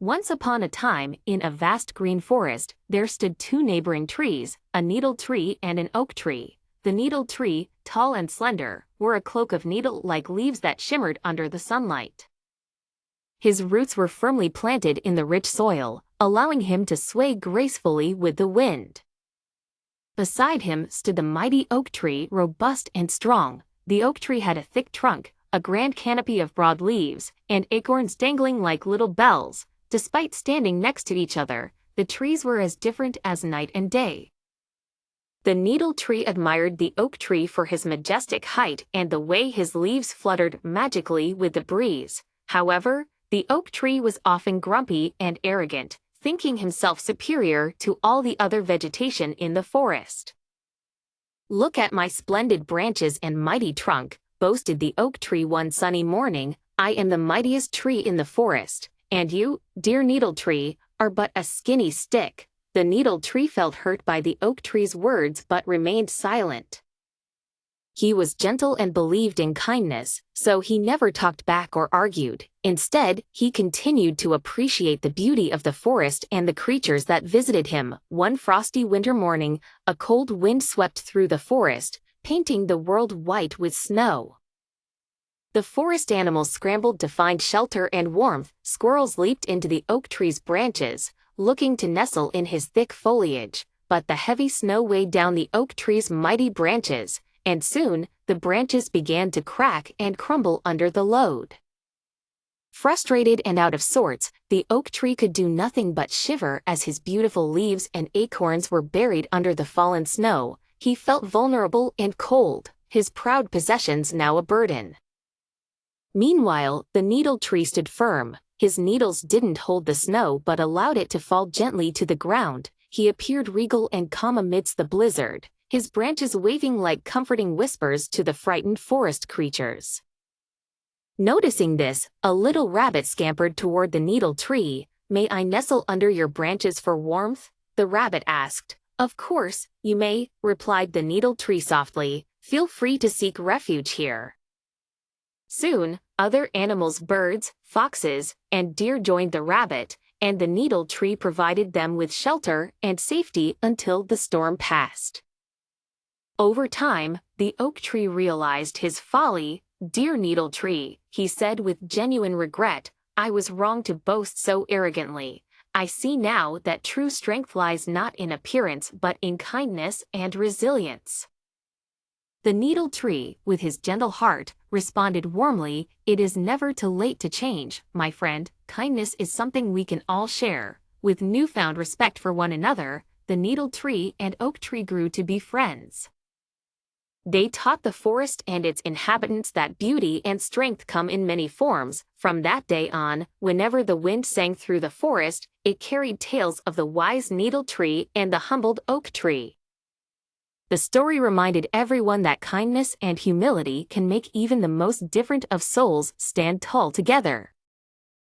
Once upon a time, in a vast green forest, there stood two neighboring trees, a needle tree and an oak tree. The needle tree, tall and slender, wore a cloak of needle-like leaves that shimmered under the sunlight. His roots were firmly planted in the rich soil, allowing him to sway gracefully with the wind. Beside him stood the mighty oak tree, robust and strong. The oak tree had a thick trunk, a grand canopy of broad leaves, and acorns dangling like little bells. Despite standing next to each other, the trees were as different as night and day. The needle tree admired the oak tree for his majestic height and the way his leaves fluttered magically with the breeze. However, the oak tree was often grumpy and arrogant, thinking himself superior to all the other vegetation in the forest. "Look at my splendid branches and mighty trunk," boasted the oak tree one sunny morning. "I am the mightiest tree in the forest, and you, dear needle tree, are but a skinny stick." The needle tree felt hurt by the oak tree's words but remained silent. He was gentle and believed in kindness, so he never talked back or argued. Instead, he continued to appreciate the beauty of the forest and the creatures that visited him. One frosty winter morning, a cold wind swept through the forest, painting the world white with snow. The forest animals scrambled to find shelter and warmth. Squirrels leaped into the oak tree's branches, looking to nestle in his thick foliage, but the heavy snow weighed down the oak tree's mighty branches, and soon, the branches began to crack and crumble under the load. Frustrated and out of sorts, the oak tree could do nothing but shiver as his beautiful leaves and acorns were buried under the fallen snow. He felt vulnerable and cold, his proud possessions now a burden. Meanwhile, the needle tree stood firm. His needles didn't hold the snow but allowed it to fall gently to the ground. He appeared regal and calm amidst the blizzard, his branches waving like comforting whispers to the frightened forest creatures. Noticing this, a little rabbit scampered toward the needle tree. "May I nestle under your branches for warmth?" the rabbit asked. "Of course, you may," replied the needle tree softly. "Feel free to seek refuge here." Soon, other animals, birds, foxes, and deer joined the rabbit, and the needle tree provided them with shelter and safety until the storm passed. Over time, the oak tree realized his folly. "Dear needle tree," he said with genuine regret, "I was wrong to boast so arrogantly. I see now that true strength lies not in appearance but in kindness and resilience." The needle tree, with his gentle heart, responded warmly, "It is never too late to change, my friend. Kindness is something we can all share." With newfound respect for one another, the needle tree and oak tree grew to be friends. They taught the forest and its inhabitants that beauty and strength come in many forms. From that day on, whenever the wind sang through the forest, it carried tales of the wise needle tree and the humbled oak tree. The story reminded everyone that kindness and humility can make even the most different of souls stand tall together.